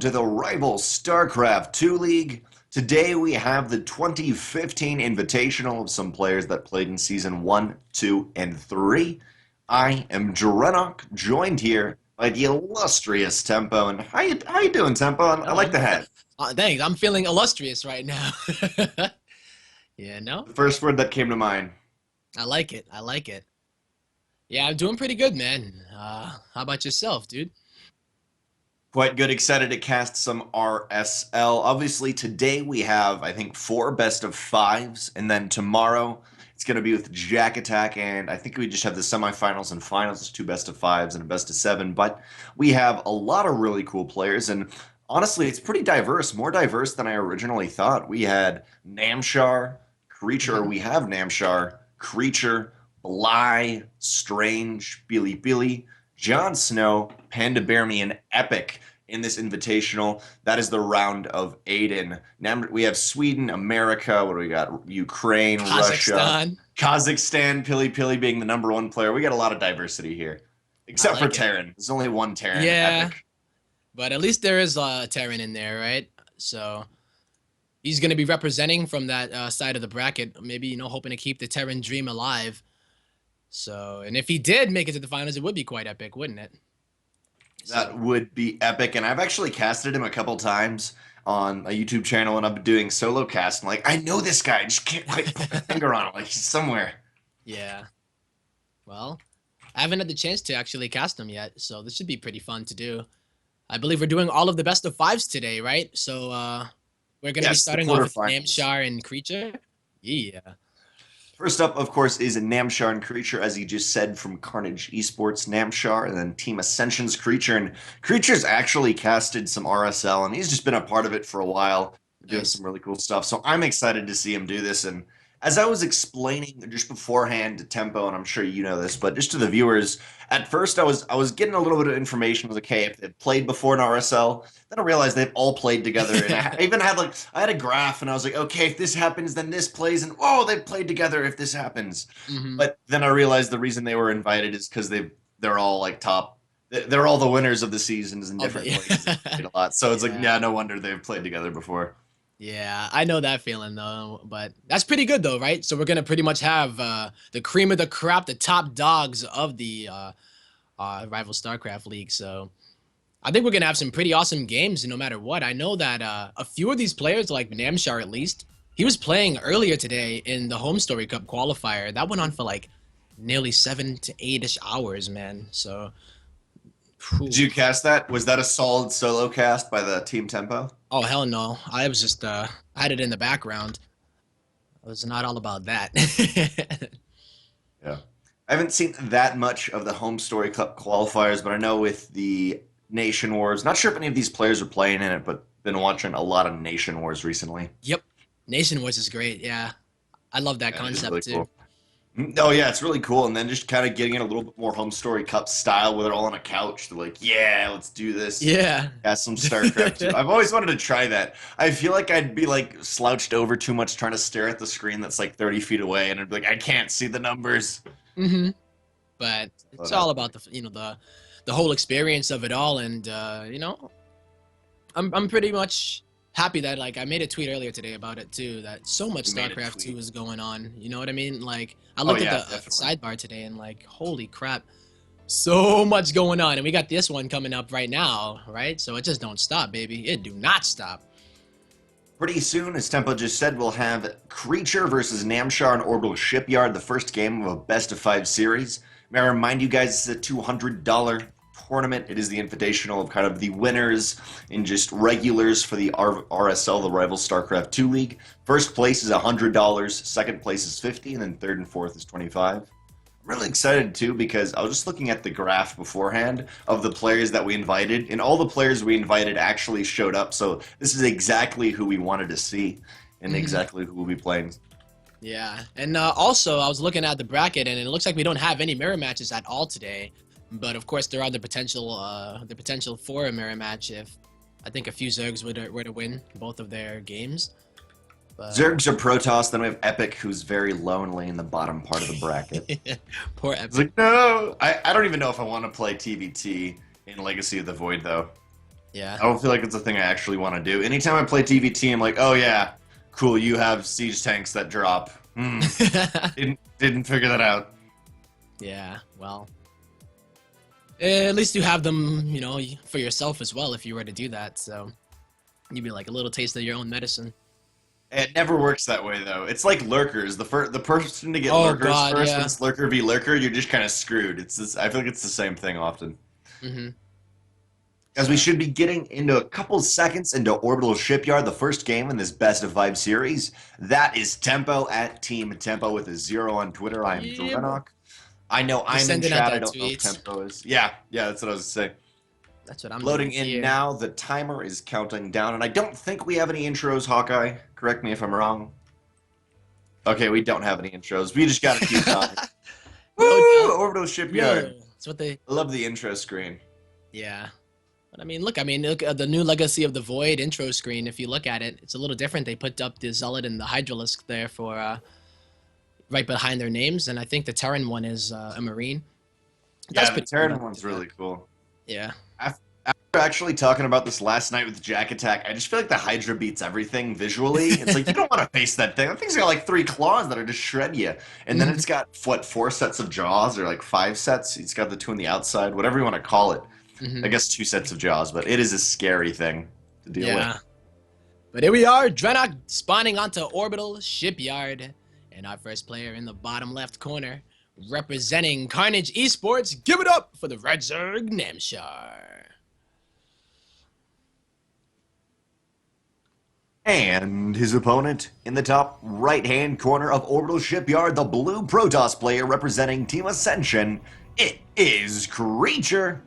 To the rival StarCraft 2 League. Today we have the 2015 Invitational of some players that played in Season 1, 2, and 3. I am DrennoC, joined here by the illustrious Tempo. And how you doing, Tempo? I Oh, like the hat. thanks. I'm feeling illustrious right now. Yeah, no, The first word that came to mind. I like it. I like it. Yeah, I'm doing pretty good, man. How about yourself, dude? Quite good. Excited to cast some RSL. Obviously, today we have, I think, 4 best of 5s. And then tomorrow it's going to be with Jack Attack. And I think we just have the semifinals and finals, 2 best of 5s and a best of 7. But we have a lot of really cool players. And honestly, it's pretty diverse, more diverse than I originally thought. We had Namshar, Creature. Hmm. We have Namshar, Creature, Bly, Strange, PiLiPiLi, JonSnow, PandaBearMe, and Epic in this invitational. That is the round of Aiden. Now we have Sweden, America. What do we got? Ukraine, Russia, Kazakhstan. Kazakhstan, PiLiPiLi being the #1 player. We got a lot of diversity here. I Except for like it. Terran. There's only one Terran, Yeah, Epic. but at least there is Terran in there, right? So he's gonna be representing from that side of the bracket. Maybe hoping to keep the Terran dream alive. So, and if he did make it to the finals, it would be quite epic, wouldn't it? So, That would be epic. And I've actually casted him a couple times on a YouTube channel, and I've been doing solo cast. And like, I know this guy, I just can't quite put my finger on him. Like he's somewhere. yeah. Well, I haven't had the chance to actually cast them yet, so this should be pretty fun to do. I believe we're doing all of the best of fives today, right? So we're gonna be Yes, the starting off with quarterfinals. Namshar and Creature. Yeah. First up, of course, is Namshar and Creature, as he just said, from Carnage Esports, Namshar, and then Team Ascension's Creature. And Creature's actually casted some RSL, and he's just been a part of it for a while, doing Nice. some really cool stuff. So I'm excited to see him do this. And as I was explaining just beforehand to Tempo, and I'm sure you know this, but just to the viewers, at first I was getting a little bit of information. I was like, hey, if they've played before in RSL, then I realized they've all played together. And I even had I had a graph, and I was like, okay, if this happens, then this plays, and oh, they've played together if this happens. Hmm. But then I realized the reason they were invited is because they're all like top. They're all the winners of the seasons in Of different places. They the played a lot, so it's like, yeah. yeah, no wonder they've played together before. Yeah, I know that feeling though, but that's pretty good though, right? So we're gonna pretty much have the cream of the crop, the top dogs of the rival StarCraft League. So I think we're gonna have some pretty awesome games no matter what. I know that a few of these players, like Namshar at least, he was playing earlier today in the Home Story Cup qualifier. That went on for like nearly 7 to 8-ish hours, man. So, Did phew. you cast that? Was that a solid solo cast by the Team Tempo? Oh hell no! I was just I had it in the background. I was not all about that. Yeah. I haven't seen that much of the Home Story Cup qualifiers, but I know with the Nation Wars, not sure if any of these players are playing in it, but been watching a lot of Nation Wars recently. Yep, Nation Wars is great. Yeah, I love that Yeah, it is concept really too. cool. Oh yeah, it's really cool. And then just kind of getting in a little bit more Home Story Cup style where they're all on a couch. They're like, yeah, let's do this. Yeah. Yeah, some StarCraft too. I've always wanted to try that. I feel like I'd be like slouched over too much trying to stare at the screen that's like 30 feet away, and I'd be like, I can't see the numbers. Hmm. But But it's all about the whole experience of it all, and I'm pretty much happy that like I made a tweet earlier today about it too. That so much you made a StarCraft 2 tweet. is going on. You know what I mean? Like I Oh looked at yeah, the definitely. sidebar today and like holy crap, so much going on, and we got this one coming up right now, right? So it just don't stop, baby. It do not stop. Pretty soon, as Tempo just said, we'll have Creature versus Namshar and Orbital Shipyard, the first game of a best-of-5 series. May I remind you guys, it's a $200 tournament. It is the invitational of kind of the winners and just regulars for the RSL, the Rival StarCraft 2 League. First place is $100, second place is $50, and then third and fourth is $25. I'm really excited too because I was just looking at the graph beforehand of the players that we invited, and all the players we invited actually showed up. So this is exactly who we wanted to see, and Hmm. exactly who we'll be playing. Yeah, and also I was looking at the bracket, and it looks like we don't have any mirror matches at all today. But of course, there are the potential for a mirror match if I think a few Zergs were to win both of their games. But Zergs or Protoss, then we have Epic, who's very lonely in the bottom part of the bracket. poor It's Epic. like, no, I don't even know if I want to play TVT in Legacy of the Void though. Yeah. I don't feel like it's a thing I actually want to do. Anytime I play TVT, I'm like, oh yeah, cool, you have siege tanks that drop. Didn't figure that out. Yeah, well, at least you have them, you know, for yourself as well if you were to do that. So you'd be like a little taste of your own medicine. It never works that way though. It's like lurkers. The person to get Oh lurkers God, first, when yeah. it's lurker v lurker, you're just kind of screwed. It's this, I feel like it's the same thing often. Mm-hmm. As we So should be getting into a couple seconds into Orbital Shipyard, the first game in this best of 5 series. That is Tempo at Team Tempo with a 0 on Twitter. I am yeah, boy. DrennoC. I know Just I'm in sending out chat. I that don't know if tweet. Tempo is. Yeah, that's what I was saying. That's what I'm Loading doing in here. now. The timer is counting down, and I don't think we have any intros, Hawkeye. Correct me if I'm wrong. Okay, we don't have any intros. We just got to keep talking. No Woo! doubt. Orbital Yo, Shipyard. that's what they. I love the intro screen. Yeah. But I mean, look at the new Legacy of the Void intro screen. If you look at it, it's a little different. They put up the Zealot and the Hydralisk there for right behind their names, and I think the Terran one is a Marine. That's Yeah, the pretty cool. Terran one's really cool. Yeah. After actually talking about this last night with Jack Attack, I just feel like the Hydra beats everything visually. It's like, you don't want to face that thing. That thing's got like 3 claws that are just shred you. And then it's got, what, 4 sets of jaws or like 5 sets? It's got the 2 on the outside, whatever you want to call it. Mhm. I guess 2 sets of jaws, but it is a scary thing to deal Yeah. with. But here we are, DrennoC spawning onto Orbital Shipyard. And our first player in the bottom left corner, representing Carnage Esports, give it up for the Red Zerg Namshar. And his opponent in the top right-hand corner of Orbital Shipyard, the blue Protoss player representing Team Ascension, it is Creature.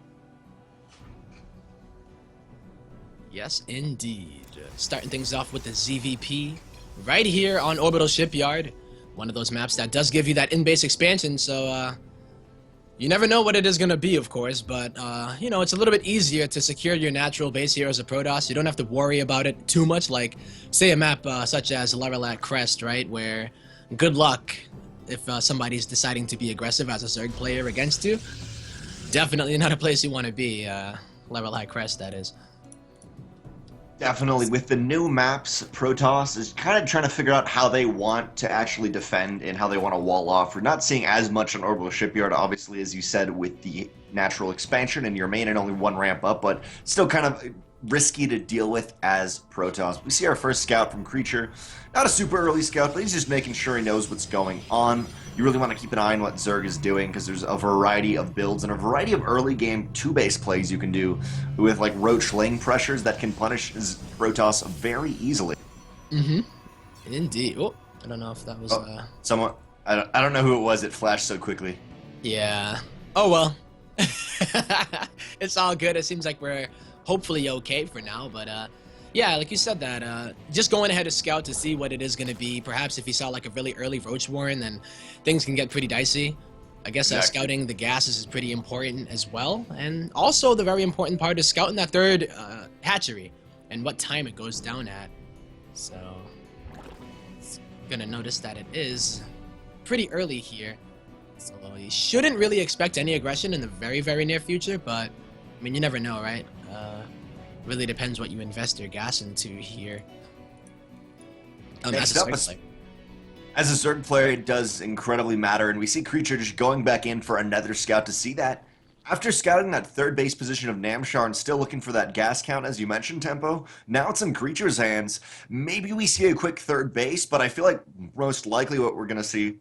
Yes, indeed. Starting things off with the ZVP right here on Orbital Shipyard. One of those maps that does give you that in-base expansion, so you never know what it is going to be, of course, but you know, it's a little bit easier to secure your natural base here as a Protoss. You don't have to worry about it too much, like, say, a map such as Laralat Crest, right, where good luck if somebody's deciding to be aggressive as a Zerg player against you. Definitely not a place you want to be, Laralat Crest, that is. Definitely. With the new maps, Protoss is kind of trying to figure out how they want to actually defend and how they want to wall off. We're not seeing as much on Orbital Shipyard, obviously, as you said, with the natural expansion and your main and only 1 ramp up, but still kind of risky to deal with as Protoss. We see our first scout from Creature. Not a super early scout, but he's just making sure he knows what's going on. You really want to keep an eye on what Zerg is doing because there's a variety of builds and a variety of early game 2-base plays you can do with like roach lane pressures that can punish Protoss very easily. Mm-hmm. Indeed. Oh, I don't know if that was... Someone, I don't know who it was, it flashed so quickly. Yeah. Oh, well. It's all good. It seems like we're hopefully okay for now, but yeah, like you said that, just going ahead of scout to see what it is going to be. Perhaps if you saw like a really early Roach Warren, then things can get pretty dicey. I guess Exactly. scouting the gases is pretty important as well. And also the very important part is scouting that third hatchery and what time it goes down at. So, gonna notice that it is pretty early here. So you shouldn't really expect any aggression in the very, very near future, but I mean, you never know, right? Really depends what you invest your gas into here. Next As a up, Zerg player. as a Zerg player, it does incredibly matter, and we see Creature just going back in for another scout to see that. After scouting that third base position of Namshar and still looking for that gas count, as you mentioned, Tempo, now it's in Creature's hands. Maybe we see a quick third base, but I feel like most likely what we're going to see,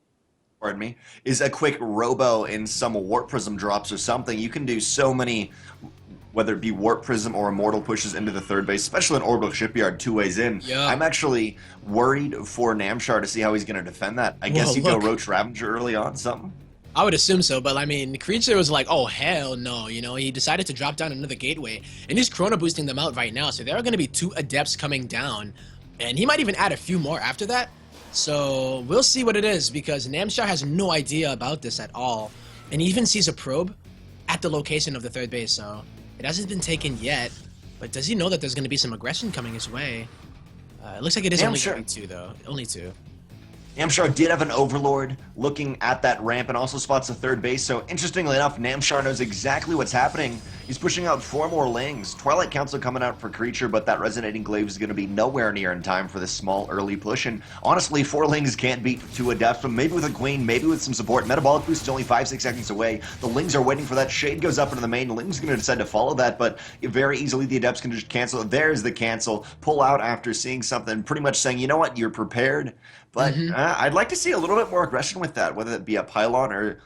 pardon me, is a quick robo in some warp prism drops or something. You can do so many, whether it be warp prism or immortal pushes into the third base, especially in Orbital Shipyard 2 ways in. Yeah. I'm actually worried for Namshar to see how he's going to defend that. I guess you go look. Roach Ravager early on, something. I would assume so, but I mean, Creature was like, oh, hell no, you know, he decided to drop down another gateway, and he's chrono boosting them out right now, so there are going to be 2 adepts coming down, and he might even add a few more after that, so we'll see what it is, because Namshar has no idea about this at all, and he even sees a probe at the location of the third base, so it hasn't been taken yet, but does he know that there's going to be some aggression coming his way? It looks like it is only Namshar. going to, though, only 2. Namshar did have an Overlord looking at that ramp and also spots the third base, so interestingly enough, Namshar knows exactly what's happening. He's pushing out 4 more Lings. Twilight Council coming out for Creature, but that Resonating Glaive is going to be nowhere near in time for this small early push, and honestly, 4 Lings can't beat 2 Adepts, but maybe with a Queen, maybe with some support. Metabolic Boost is only 5-6 seconds away. The Lings are waiting for that. Shade goes up into the main. The Lings are going to decide to follow that, but very easily the Adepts can just cancel. There's the cancel. Pull out after seeing something, pretty much saying, you know what, you're prepared. But I'd like to see a little bit more aggression with that, whether it be a pylon or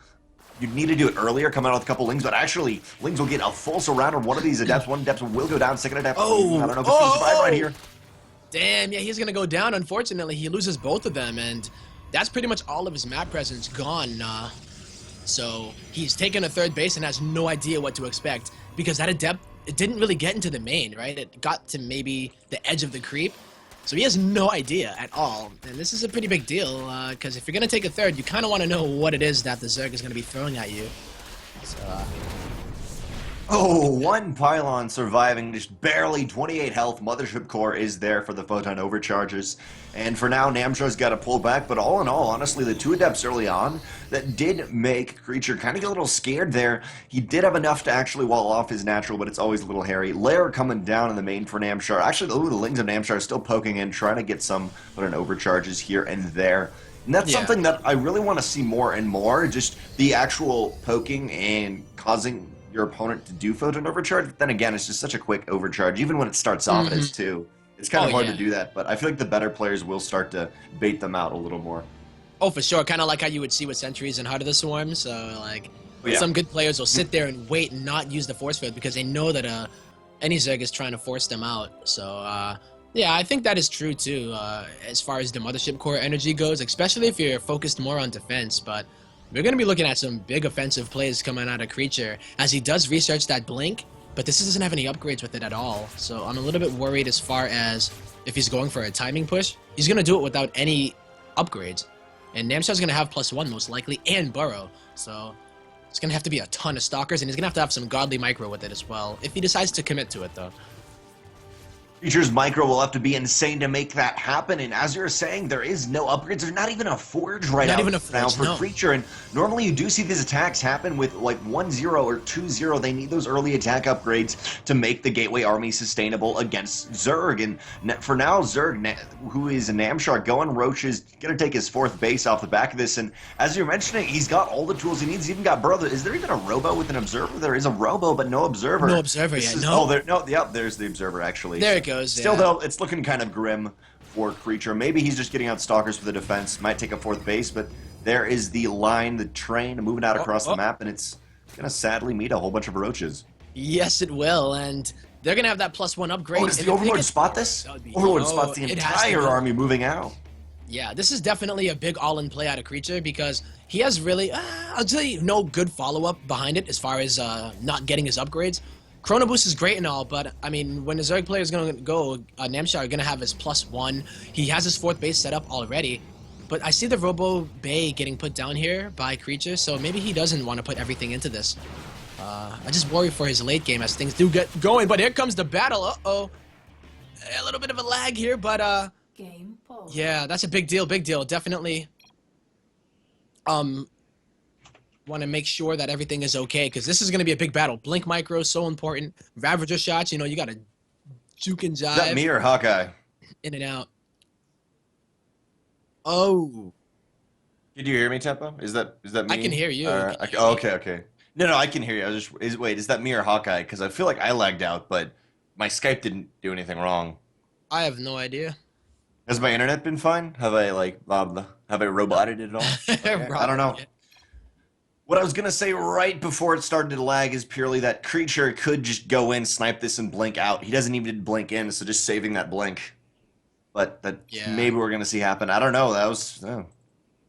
you'd need to do it earlier, come out with a couple Lings, but actually, Lings will get a full surround on one of these Adepts. One Adept will go down, second Adept. Oh, I don't know if it's going to survive right here. Damn, yeah, he's going to go down, unfortunately. He loses both of them, and that's pretty much all of his map presence gone. So he's taken a third base and has no idea what to expect, because that Adept, it didn't really get into the main, right? It got to maybe the edge of the creep. So he has no idea at all, and this is a pretty big deal, because if you're going to take a third, you kind of want to know what it is that the Zerg is going to be throwing at you. So, Oh, one pylon surviving, just barely 28 health. Mothership Core is there for the photon overcharges. And for now, Namshar's got to pull back. But all in all, honestly, the 2 Adepts early on that did make Creature kind of get a little scared there. He did have enough to actually wall off his natural, but it's always a little hairy. Lair coming down in the main for Namshar. Actually, the Lings of Namshar are still poking in, trying to get some photon overcharges here and there. And that's something that I really want to see more and more, just the actual poking and causing your opponent to do photon overcharge. But then again, it's just such a quick overcharge. Even when it starts off, it is too. It's kind of hard to do that, but I feel like the better players will start to bait them out a little more. Oh, for sure. Kind of like how you would see with Sentries and Heart of the Swarm. So, like, some good players will sit there and wait and not use the force field because they know that any Zerg is trying to force them out. So, yeah, I think that is true, too, as far as the Mothership Core energy goes, especially if you're focused more on defense. But we're going to be looking at some big offensive plays coming out of Creature, as he does research that Blink, but this doesn't have any upgrades with it at all. So I'm a little bit worried as far as if he's going for a timing push. He's going to do it without any upgrades. And Namshar's going to have +1 most likely, and Burrow. So it's going to have to be a ton of Stalkers, and he's going to have some godly micro with it as well, if he decides to commit to it, though. Creature's micro will have to be insane to make that happen, and as you're saying, there is no upgrades. There's not even a forge right now for Creature, and normally you do see these attacks happen with like 1-0 or 2-0. They need those early attack upgrades to make the Gateway Army sustainable against Zerg, and for now, Zerg, who is a Namshar, going Roach is going to take his 4th base off the back of this, and as you're mentioning, he's got all the tools he needs. He's even got Burrow. Is there even a Robo with an Observer? There is a Robo, but no Observer. No Observer yet, There's the Observer, actually. There it goes. Still, though, it's looking kind of grim for Creature. Maybe he's just getting out Stalkers for the defense. Might take a 4th base, but there is the line, the train moving out across the map, and it's going to sadly meet a whole bunch of Roaches. Yes, it will, and they're going to have that +1 upgrade. Oh, does the Overlord spot this? Overlord spots the entire army moving out. Yeah, this is definitely a big all-in play out of Creature because he has really, I'll tell you, no good follow-up behind it as far as not getting his upgrades. Chrono Boost is great and all, but I mean, when the Zerg player is going to go, Namshar are going to have his +1. He has his 4th base set up already, but I see the Robo Bay getting put down here by Creature, so maybe he doesn't want to put everything into this. I just worry for his late game as things do get going, but here comes the battle. Uh-oh. A little bit of a lag here, but Game pause. yeah, that's a big deal, definitely. Want to make sure that everything is okay, because this is going to be a big battle. Blink micro is so important. Ravager shots, you know, you got to juke and jive. Is that me or Hawkeye? In and out. Oh. Did you hear me, Tempo? Is that me? I can hear you. Okay. No, I can hear you. I was just wait, is that me or Hawkeye? Because I feel like I lagged out, but my Skype didn't do anything wrong. I have no idea. Has my internet been fine? Have I roboted it at all? Okay. I don't know. What I was going to say right before it started to lag is purely that Creature could just go in, snipe this, and blink out. He doesn't even blink in, so just saving that blink. But that maybe we're going to see happen. I don't know.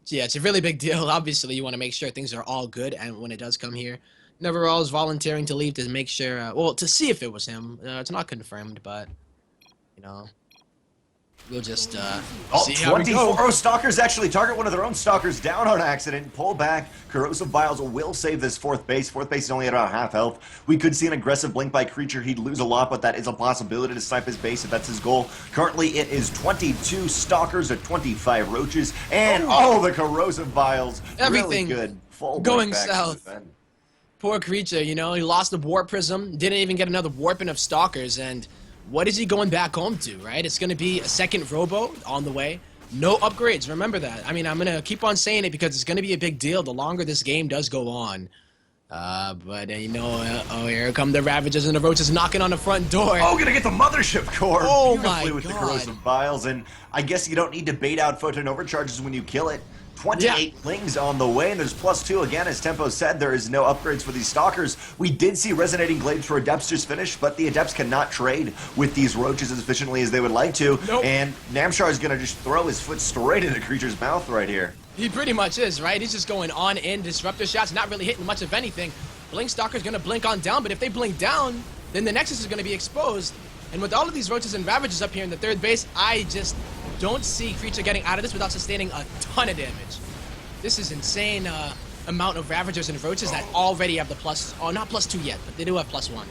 Yeah, it's a really big deal. Obviously, you want to make sure things are all good, and when it does come here, Neverall is volunteering to leave to make sure, well, to see if it was him. It's not confirmed, but, you know. We'll just Oh, see how we 24. go. Oh, Stalkers actually target one of their own Stalkers down on accident. Pull back. Corrosive Vials will save this fourth base. Fourth base is only at about half health. We could see an aggressive blink by Creature. He'd lose a lot, but that is a possibility to snipe his base if that's his goal. Currently, it is 22 Stalkers to 25 Roaches. And, the Corrosive Vials. Everything really good. Full going blink back south. to defend. Poor Creature, you know, he lost the Warp Prism, didn't even get another warping of Stalkers, and what is he going back home to, right? It's going to be a second Robo on the way. No upgrades, remember that. I mean, I'm going to keep on saying it because it's going to be a big deal the longer this game does go on. You know, here come the Ravagers and the Roaches knocking on the front door. Oh, gonna get the Mothership Core Oh beautifully my with the God. Corrosive Vials, and I guess you don't need to bait out Photon Overcharges when you kill it. 28 Lings on the way, and there's +2 again. As Tempo said, there is no upgrades for these Stalkers. We did see Resonating Glaives for Adepts just finish, but the Adepts cannot trade with these Roaches as efficiently as they would like to. Nope. And Namshar is gonna just throw his foot straight into Creature's mouth right here. He pretty much is, right? He's just going on in, Disruptor shots, not really hitting much of anything. Blink Stalker's gonna blink on down, but if they blink down, then the Nexus is gonna be exposed. And with all of these Roaches and Ravagers up here in the third base, I just don't see Creature getting out of this without sustaining a ton of damage. This is insane amount of Ravagers and Roaches that already have the not +2 yet, but they do have +1.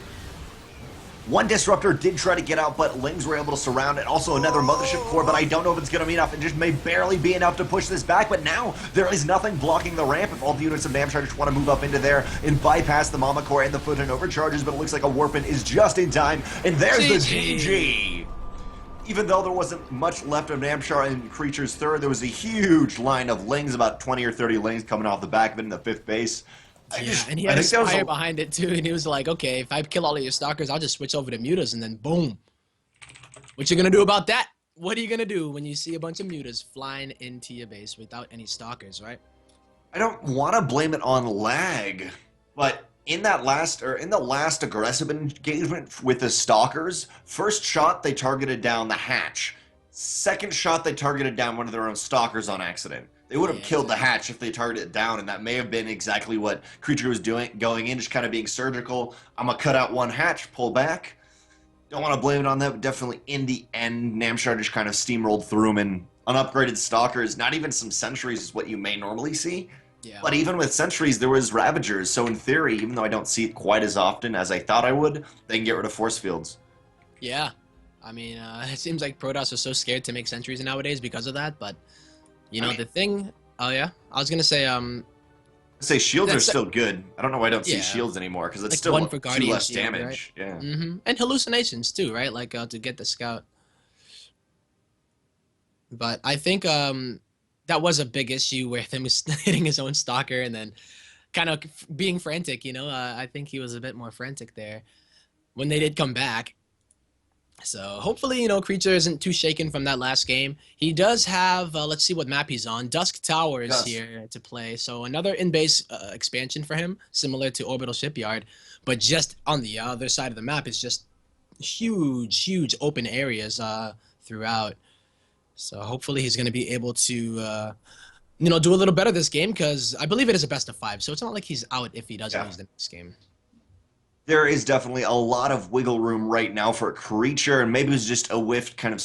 One Disruptor did try to get out, but Lings were able to surround it. Also another Mothership Core, but I don't know if it's going to be enough. It just may barely be enough to push this back, but now there is nothing blocking the ramp if all the units of Namshar just want to move up into there and bypass the Mama Core and the Photon Overcharges, but it looks like a Warpin is just in time, and there's the GG! Even though there wasn't much left of Namshar and Creature's third, there was a huge line of Lings, about 20 or 30 Lings coming off the back of it in the fifth base. And he had a Spire behind it too, and he was like, okay, if I kill all of your Stalkers, I'll just switch over to Mutas, and then boom. What you gonna do about that? What are you gonna do when you see a bunch of Mutas flying into your base without any Stalkers, right? I don't want to blame it on lag, but in the last aggressive engagement with the Stalkers, first shot they targeted down the hatch. Second shot they targeted down one of their own Stalkers on accident. They would have killed the hatch if they targeted it down, and that may have been exactly what Creature was doing, going in, just kind of being surgical. I'm going to cut out one hatch, pull back. Don't want to blame it on that, but definitely in the end, Namshar just kind of steamrolled through him, and unupgraded Stalkers, not even some Sentries is what you may normally see. Yeah. But even with Sentries, there was Ravagers, so in theory, even though I don't see it quite as often as I thought I would, they can get rid of Force Fields. Yeah. I mean, it seems like Protoss are so scared to make Sentries nowadays because of that, but, you know, the thing... Oh, yeah? I was going to say, shields are still good. I don't know why I don't see shields anymore, because it's like still one for 2 Guardian less shield, damage. Right? Yeah. Mm-hmm. And hallucinations, too, right? Like, to get the scout. But I think that was a big issue with him hitting his own Stalker and then kind of being frantic, you know? I think he was a bit more frantic there when they did come back. So hopefully, you know, Creature isn't too shaken from that last game. He does have, let's see what map he's on. Dusk Tower is here to play. So another in-base expansion for him, similar to Orbital Shipyard. But just on the other side of the map, it's just huge, huge open areas throughout. So hopefully he's going to be able to, you know, do a little better this game because I believe it is a best of 5. So it's not like he's out if he doesn't lose the next game. There is definitely a lot of wiggle room right now for a Creature, and maybe it was just a whiff kind of